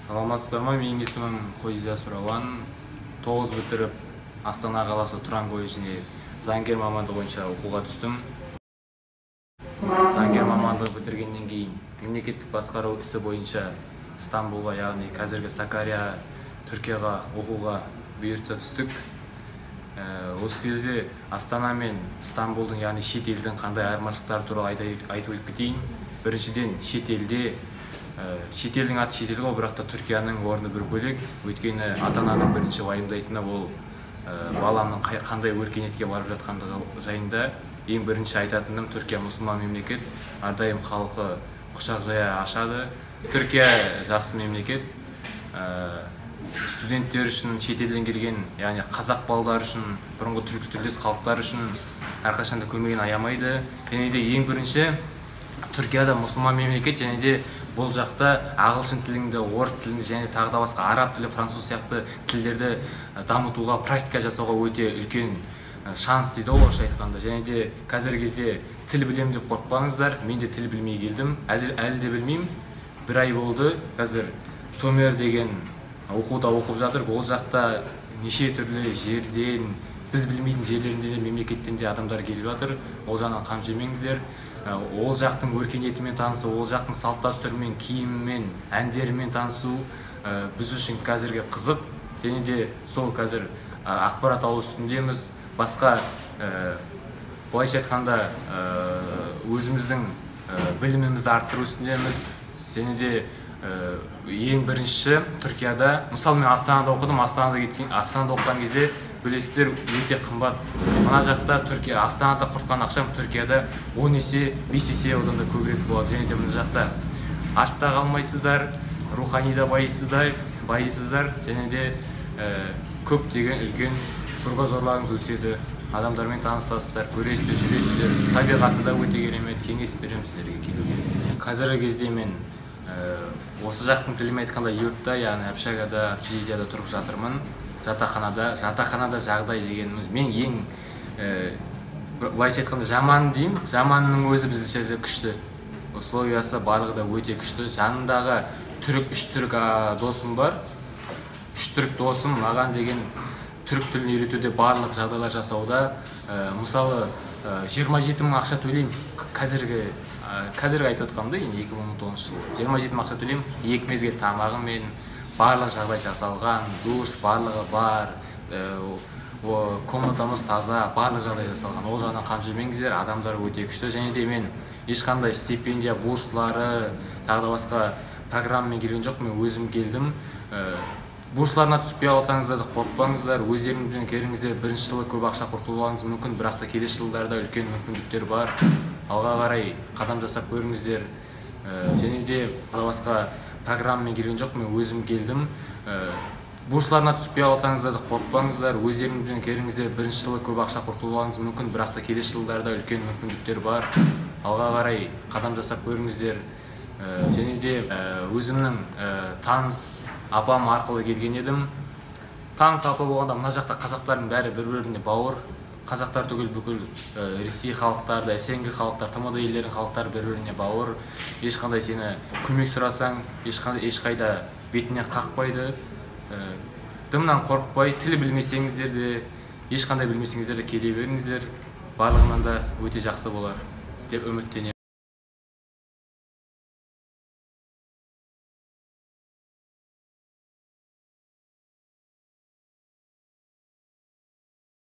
Саламатсыздар ма? Менің есімім Қойдияс Рауан. 9 бітіріп, Астана қаласы Тұран колледжіне заңгер мамандығы бойынша оқуға түстім. Заңгер мамандығы бітіргеннен кейін мемлекеттік басқару ісі бойынша Стамбулға, яғни қазіргі Сакария, Түркияға оқуға бұйыртса түстік. Осы кезде Астана мен Стамбулдың, яғни шет елдің қандай айырмашылықтары туралы айтып кетейін. Біріншіден, шет елдің аты шет ел ғой, бірақ та Түркияның орны бір бөлек. Өйткені ата-ананың бірінші уайымдайтыны ол баламның қандай өркениетке барып жатқандығы жайында. Ең бірінші айтатыным, Түркия мұсылман мемлекет, әрдайым халқы құшақ жая ашады. Түркия жақсы мемлекет. Студенттер үшін, шет елден келген, яғни қазақ балалар үшін, бұрынғы түркітілдес халықтар үшін әрқашанда көмегін аямайды. Және де ең бірінші, Түркияда мұсылман мемлекет, және де бұл жақта ағылшын тілінде, орыс тілінде және тағы да басқа араб тілі, француз сияқты тілдерді дамытуға, практика жасауға өте үлкен шанс дейді орысша айтқанда. Және де қазіргі кезде тіл білем деп қорықпаңыздар. Мен де тіл білмей келдім. Әлі де білмеймін. Бір ай болды. Қазір Томер деген оқуда оқып жатыр. Ол жақта неше түрлі жерден, біз білмейтін жерлерінде де, мемлекеттен де адамдар келіп жатыр. Ол жағынан қам жемеңіздер. Ол жақтың өркениетімен танысу, ол жақтың салт-дәстүрімен, киімімен, әндерімен танысу біз үшін қазіргі қызық. Және де сол қазір ақпарат алу үстіндеміз. Басқа былайша айтқанда өзіміздің білімімізді арттыру үстіндеміз. Және де ең бірінші Түркияда, мысалы мен Астанада оқыдым. Астанада оқыған кезде білесіздер, өте қымбат. Мына жақта Астанада құртқан ақшам Түркияда 10 есе, 5 есе одан да көбірек болады. Және де мына жақта ашта қалмайсыздар, рухани да байысыздар, және де көптеген үлкен кругозорларыңыз өседі. Адамдармен танысасыздар, көресіздер, жүресіздер. Табиғаты да өте керемет. Кеңес беремін сіздерге келуге. Қазіргі кезде мен осы жақтың тілімен айтқанда йуртта, яғни общагада, общежитияда тұрып жатырмын. Жатақханада жағдай дегеніміз, мен ең былайша айтқанда жаман деймін. Жаманның өзі біздіңше күшті. Условиясы барлығы да өте күшті. Жанындағы үш түрік досым бар. Үш түрік досым маған деген түрік тілін үйретуде барлық жағдайлар жасауда. Мысалы 27 мың ақша төлеймін. Қазіргі айтып отқанымда, 2019 жылы 27 мың ақша төлеймін. 2 мезгіл тамағымен барлық жағдай жасалған, душ барлығы бар, комнатамыз таза, барлық жағдай жасалған. Ол жағынан қам жемеңіздер, адамдар өте күшті. Және де мен ешқандай стипендия, бурслары, тағы да басқа программамен келген жоқ, мен өзім келдім. Бурсларына түспей алсаңыздар да қорықпаңыздар, өздеріңізден келіңіздер. Бірінші жылы көп ақша құртуларыңыз мүмкін, бірақ та келесі жылдарда үлкен мүмкіндіктер бар. Алға қарай қадам жасап көріңіздер. Және де басқа программамен келген жоқ, мен өзім келдім. Бурсларына түспей алсаңыздар да қорықпаңыздар, өздеріңізден келіңіздер. Бірінші жылы көп ақша құртуларыңыз мүмкін, бірақ та келесі жылдарда үлкен мүмкіндіктер бар. Алға қарай қадам жасап көріңіздер. Және де өзімнің таныс апам арқылы келген едім. Таныс апа болғанда мына жақта қазақтардың бәрі бір-біріне бауыр. Қазақтар түгіл бүкіл Ресей халықтары, СНГ халықтар, ТМД елдерінің халықтары бір-біріне бауыр. Ешқандай сені көмек сұрасаң, ешқайда бетінен қақпайды. Дымнан қорықпай, тіл білмесеңіздер де, ешқандай білмесеңіздер де келе беріңіздер. Барлығынан да өте жақсы болар деп үміттенемін.